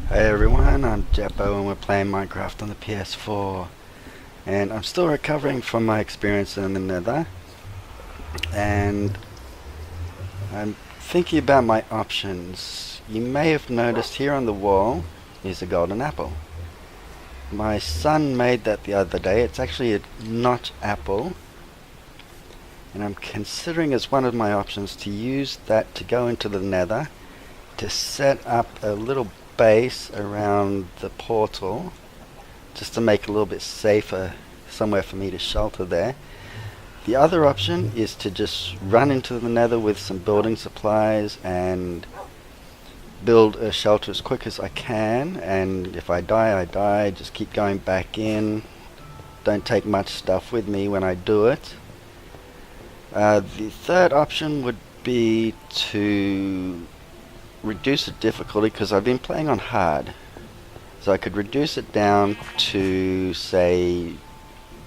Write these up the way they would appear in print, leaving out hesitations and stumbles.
Hey everyone, I'm Jeppo and we're playing Minecraft on the PS4, and I'm still recovering from my experience in the Nether, and I'm thinking about my options. You may have noticed here on the wall is a golden apple. My son made that the other day. It's actually a notch apple, and I'm considering as one of my options to use that to go into the Nether to set up a little base around the portal, just to make it a little bit safer, somewhere for me to shelter there. The other option is to just run into the Nether with some building supplies and build a shelter as quick as I can, and if I die, I die. Just keep going back in. Don't take much stuff with me when I do it. The third option would be to reduce the difficulty, because I've been playing on hard, so I could reduce it down to say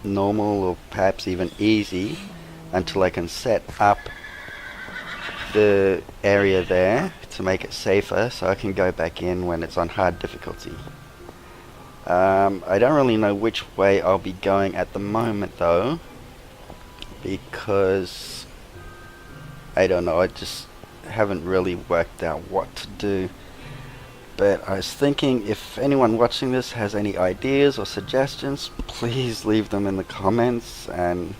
normal or perhaps even easy until I can set up the area there to make it safer, so I can go back in when it's on hard difficulty. I don't really know which way I'll be going at the moment though, because I don't know, I just haven't really worked out what to do. But I was thinking, if anyone watching this has any ideas or suggestions, please leave them in the comments, and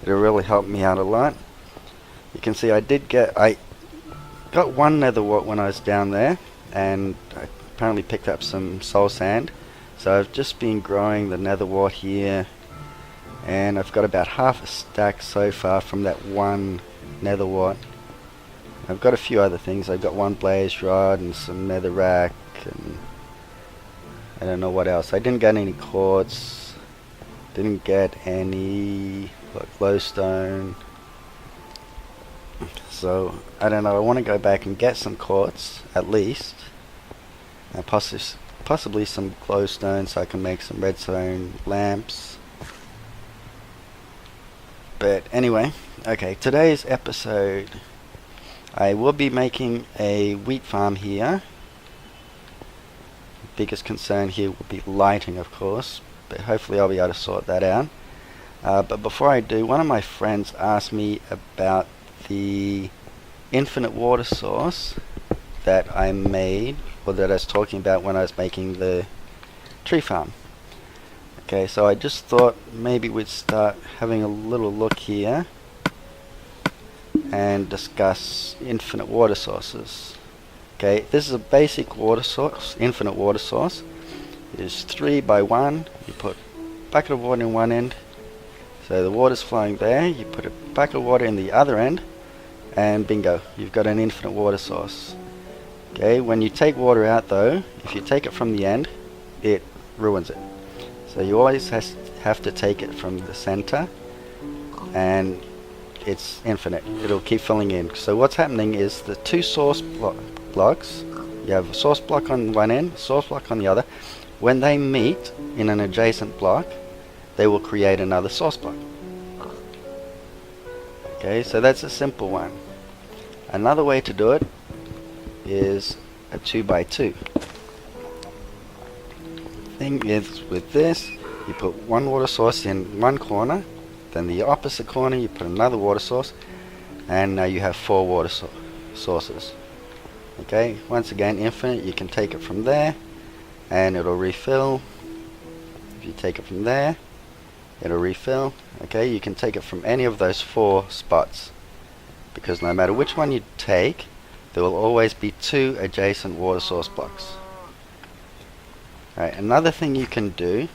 it'll really help me out a lot. You can see I got one nether wart when I was down there, and I apparently picked up some soul sand, so I've just been growing the nether wart here, and I've got about half a stack so far from that one nether wart. I've got a few other things. I've got one blaze rod and some netherrack, and I don't know what else. I didn't get any quartz, didn't get any glowstone, so I don't know. I want to go back and get some quartz at least, and possibly some glowstone so I can make some redstone lamps. But anyway, okay, today's episode, I will be making a wheat farm here. Biggest concern here will be lighting, of course, but hopefully I'll be able to sort that out. But before I do, one of my friends asked me about the infinite water source that I made, or that I was talking about when I was making the tree farm. Okay, so I just thought maybe we'd start having a little look here and discuss infinite water sources. Okay, this is a basic water source, infinite water source. It is 3 by 1. You put a bucket of water in one end, so the water's flowing there. You put a bucket of water in the other end, and bingo, you've got an infinite water source. Okay, when you take water out though, if you take it from the end, it ruins it. So you always have to take it from the center, and it's infinite. It'll keep filling in. So what's happening is the two source blocks, you have a source block on one end, source block on the other. When they meet in an adjacent block, they will create another source block. Okay, so that's a simple one. Another way to do it is a 2 by 2. Thing is, with this, you put one water source in one corner, then the opposite corner you put another water source, and now you have 4 water sources. Okay, once again infinite. You can take it from there and it'll refill. If you take it from there, it'll refill. Okay, you can take it from any of those 4 spots, because no matter which one you take, there will always be 2 adjacent water source blocks. Alright, another thing you can do,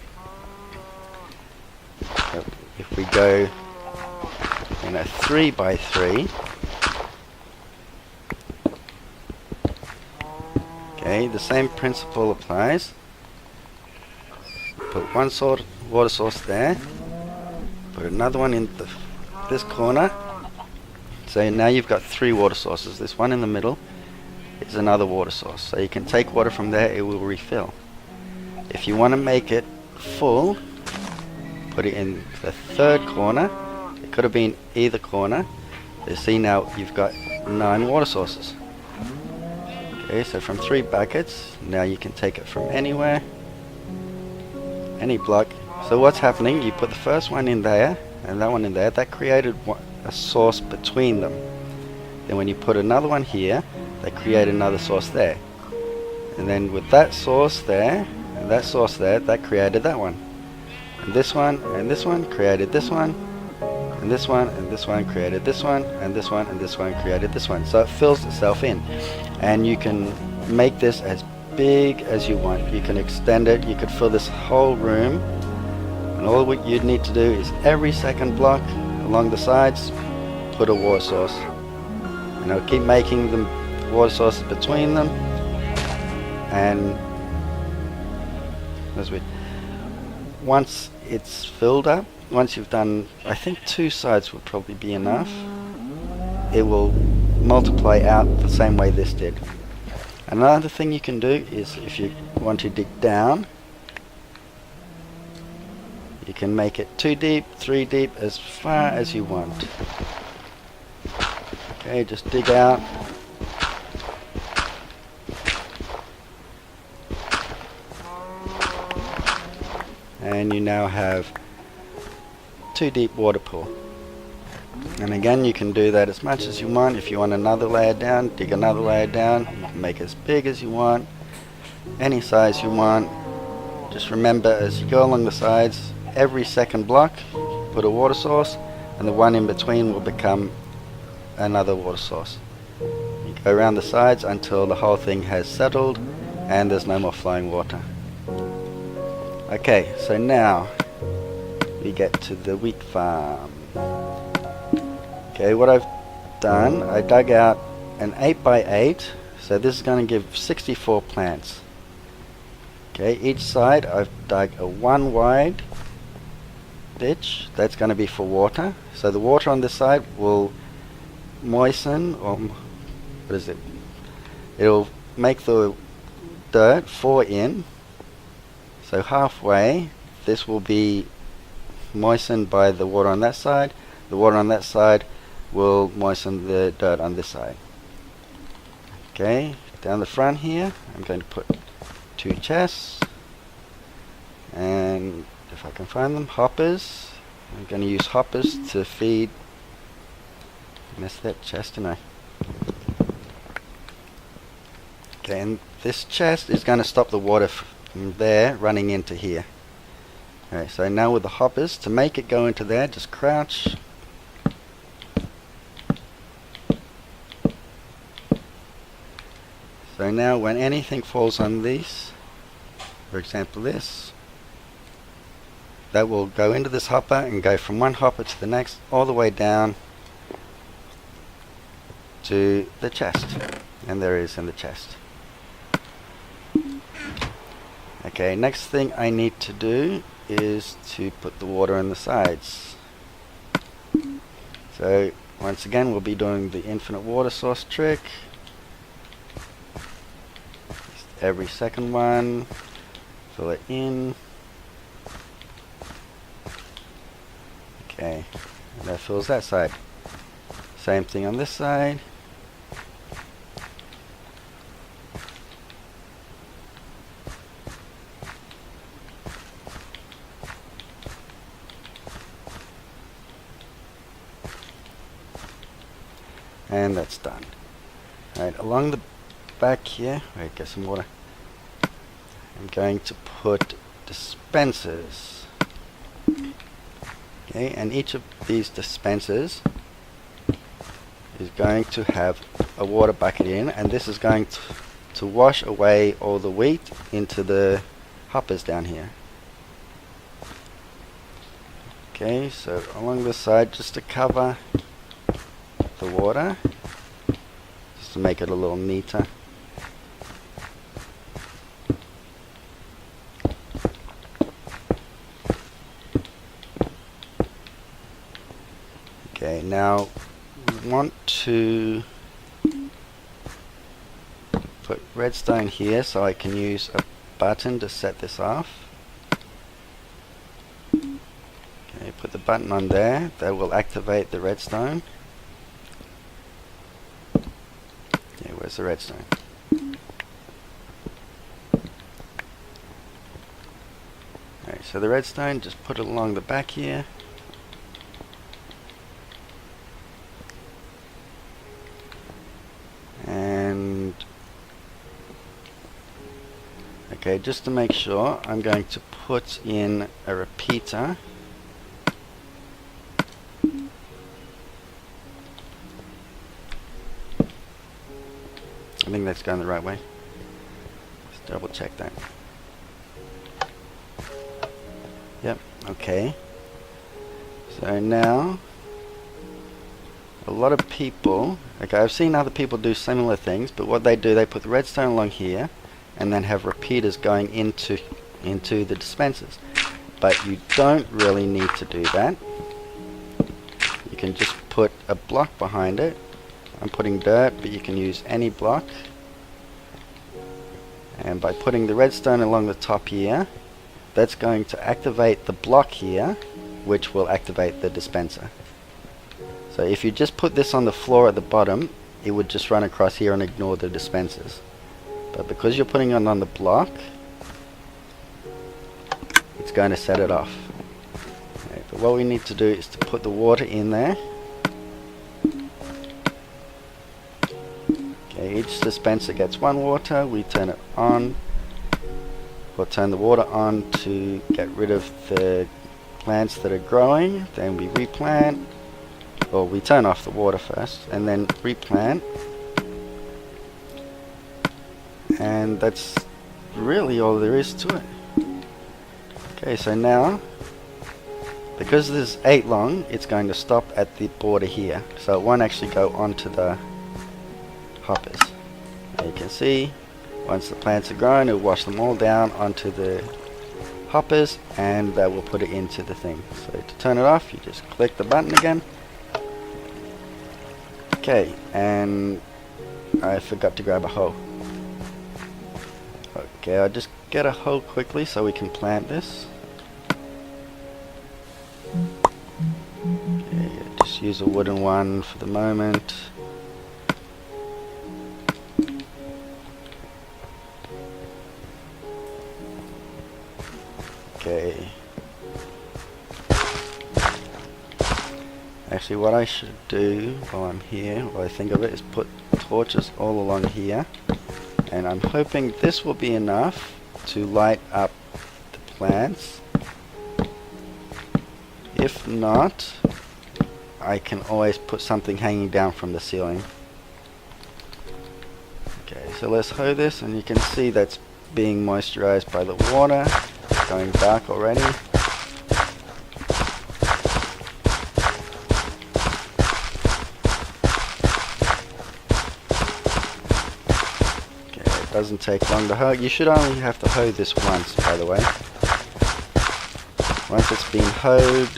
if we go in a 3 by 3, okay, the same principle applies. Put one water source there, put another one in this corner. So now you've got 3 water sources. This one in the middle is another water source. So you can take water from there, it will refill. If you want to make it full, put it in the 3rd corner. It could have been either corner. You see, now you've got 9 water sources. Okay, so from 3 buckets, now you can take it from anywhere, any block. So what's happening, you put the first one in there, and that one in there, that created a source between them. Then when you put another one here, they create another source there. And then with that source there, and that source there, that created that one. And this one created this one, and this one, and this one created this one, and this one, and this one created this one. So it fills itself in. And you can make this as big as you want. You can extend it, you could fill this whole room. And all what you'd need to do is every second block along the sides, put a water source. And it'll keep making the water sources between them. And that's weird. Once it's filled up, once you've done, I think 2 sides would probably be enough, it will multiply out the same way this did. Another thing you can do is, if you want to dig down, you can make it 2 deep, 3 deep, as far as you want. Okay, just dig out. And you now have 2 deep water pool. And again, you can do that as much as you want. If you want another layer down, dig another layer down. You can make it as big as you want, any size you want. Just remember, as you go along the sides, every second block, put a water source, and the one in between will become another water source. You go around the sides until the whole thing has settled and there's no more flowing water. Okay, so now we get to the wheat farm. Okay, what I've done, I dug out an 8x8, so this is going to give 64 plants. Okay, each side I've dug a 1 wide ditch, that's going to be for water. So the water on this side will moisten, or what is it? It'll make the dirt 4 in. So halfway, this will be moistened by the water on that side. The water on that side will moisten the dirt on this side. Okay, down the front here, I'm going to put 2 chests. And if I can find them, hoppers. I'm going to use hoppers to feed. Missed that chest, didn't I? Okay, and this chest is going to stop the water from there running into here. Okay, so now with the hoppers, to make it go into there, just crouch. So now when anything falls on these, for example this, that will go into this hopper and go from one hopper to the next, all the way down to the chest. And there it is in the chest. Okay, next thing I need to do is to put the water in the sides. So once again, we'll be doing the infinite water source trick. Just every second one, fill it in. Okay, and that fills that side. Same thing on this side. And that's done. Alright, along the back here, wait, get some water. I'm going to put dispensers. Okay, and each of these dispensers is going to have a water bucket in, and this is going to wash away all the wheat into the hoppers down here. Okay, so along this side, just to cover the water, just to make it a little neater. Okay, now we want to put redstone here so I can use a button to set this off. Okay, put the button on there, that will activate the redstone. Okay, where's the redstone? so the redstone, just put it along the back here. And okay, just to make sure, I'm going to put in a repeater. I think that's going the right way. Let's double check that. Yep, okay. So now, a lot of people, okay, I've seen other people do similar things, but what they do, they put the redstone along here, and then have repeaters going into the dispensers. But you don't really need to do that. You can just put a block behind it. I'm putting dirt, but you can use any block. And by putting the redstone along the top here, that's going to activate the block here, which will activate the dispenser. So if you just put this on the floor at the bottom, it would just run across here and ignore the dispensers. But because you're putting it on the block, it's going to set it off. Okay, but what we need to do is to put the water in there. Okay, each dispenser gets one water. We turn it on. We'll turn the water on to get rid of the plants that are growing. Then we replant. Or we turn off the water first and then replant. And that's really all there is to it. Okay, so now, because this is 8 long, it's going to stop at the border here. So it won't actually go onto the hoppers. Now you can see, once the plants are grown, it'll wash them all down onto the hoppers, and that will put it into the thing. So to turn it off, you just click the button again. Okay, and I forgot to grab a hoe. Okay, I'll just get a hoe quickly so we can plant this. Okay, just use a wooden one for the moment. Okay. Actually, what I should do while I'm here, while I think of it, is put torches all along here. And I'm hoping this will be enough to light up the plants. If not, I can always put something hanging down from the ceiling. Okay, so let's hoe this, and you can see that's being moisturized by the water. It's going dark already. Doesn't take long to hoe. You should only have to hoe this once, by the way. Once it's been hoed,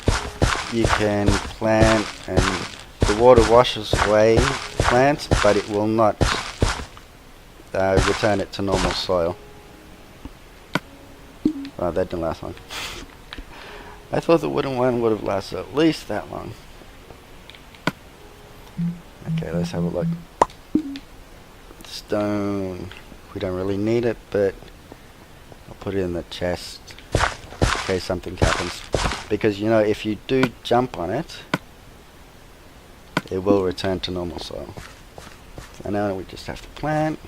you can plant, and the water washes away plants, but it will not return it to normal soil. Well, that didn't last long. I thought the wooden one would have lasted at least that long. Okay, let's have a look. Stone. We don't really need it, but I'll put it in the chest in case something happens. Because, you know, if you do jump on it, it will return to normal soil. So now we just have to plant.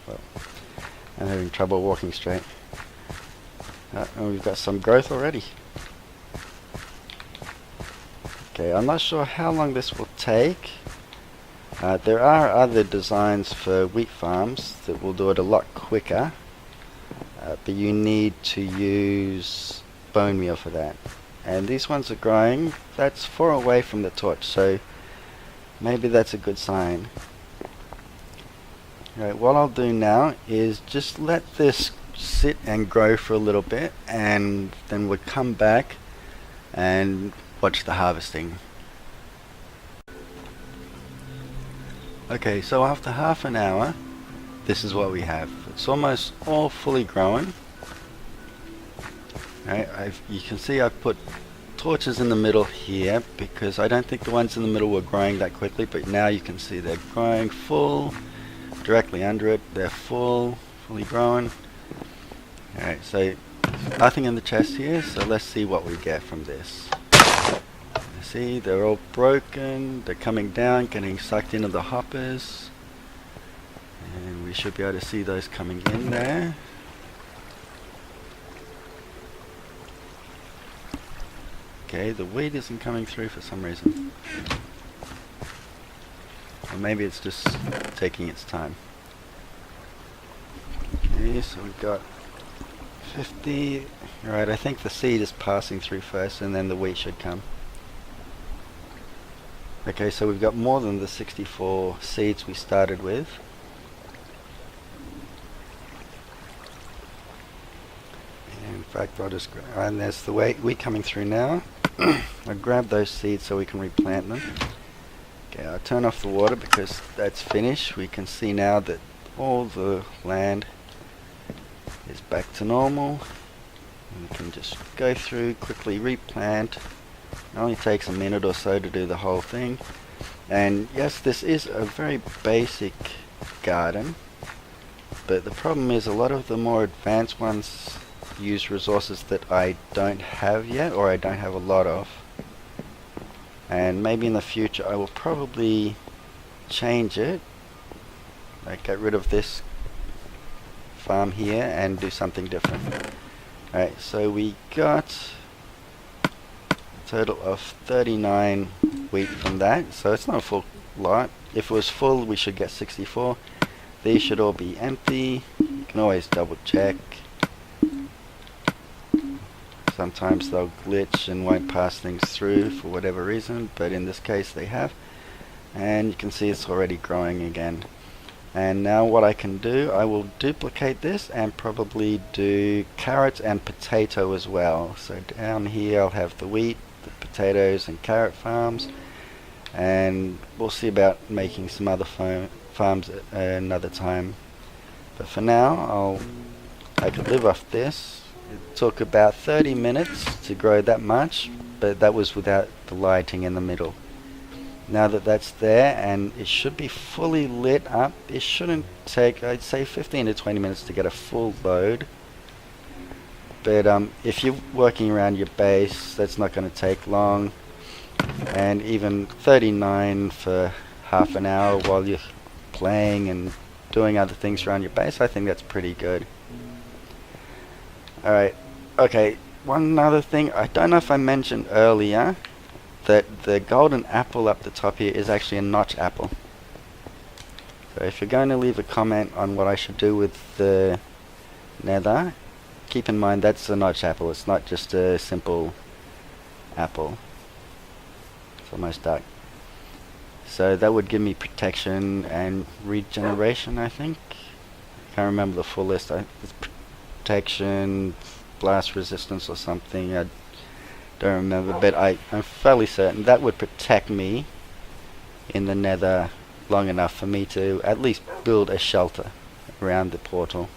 Well, I'm having trouble walking straight. And we've got some growth already. Okay, I'm not sure how long this will take. There are other designs for wheat farms that will do it a lot quicker, but you need to use bone meal for that. And these ones are growing. That's far away from the torch, so maybe that's a good sign. Right, what I'll do now is just let this sit and grow for a little bit, and then we'll come back and watch the harvesting. Okay, so after half an hour, this is what we have. It's almost all fully grown. Right, you can see I've put torches in the middle here because I don't think the ones in the middle were growing that quickly, but now you can see they're growing full. directly under it. They're fully grown. Alright, so nothing in the chest here, so let's see what we get from this. See, they're all broken, they're coming down, getting sucked into the hoppers. And we should be able to see those coming in there. Okay, the wheat isn't coming through for some reason. Or maybe it's just taking its time. Okay, so we've got 50. Alright, I think the seed is passing through first and then the wheat should come. Okay, so we've got more than the 64 seeds we started with. In fact, I'll just and there's the wheat coming through now. I'll grab those seeds so we can replant them. Okay, I'll turn off the water because that's finished. We can see now that all the land is back to normal. We can just go through, quickly replant. It only takes a minute or so to do the whole thing. And yes, this is a very basic garden, but the problem is a lot of the more advanced ones use resources that I don't have yet, or I don't have a lot of. And maybe in the future I will probably change it, like get rid of this farm here and do something different. Alright, so we got a total of 39 wheat from that, so it's not a full lot. If it was full we should get 64. These should all be empty. You can always double check. Sometimes they'll glitch and won't pass things through for whatever reason, but in this case they have. And you can see it's already growing again. And now what I can do, I will duplicate this and probably do carrots and potato as well. So down here I'll have the wheat, the potatoes and carrot farms, and we'll see about making some other farms another time. But for now I could live off this. It took about 30 minutes to grow that much, but that was without the lighting in the middle. Now that that's there and it should be fully lit up, it shouldn't take, I'd say 15 to 20 minutes to get a full load. But if you're working around your base, that's not going to take long. And even 39 for half an hour while you're playing and doing other things around your base, I think that's pretty good. Alright, okay, one other thing, I don't know if I mentioned earlier that the golden apple up the top here is actually a notch apple. So if you're going to leave a comment on what I should do with the nether, keep in mind that's a notch apple, it's not just a simple apple. It's almost dark. So that would give me protection and regeneration, I think. I can't remember the full list. It's protection, blast resistance or something. I don't remember, but I'm fairly certain that would protect me in the nether long enough for me to at least build a shelter around the portal.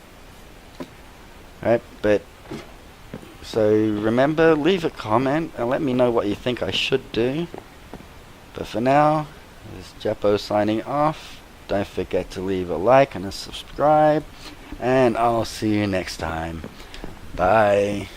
Right, but so remember, leave a comment and let me know what you think I should do. But for now, this is Jeppo signing off. Don't forget to leave a like and a subscribe, and I'll see you next time. Bye.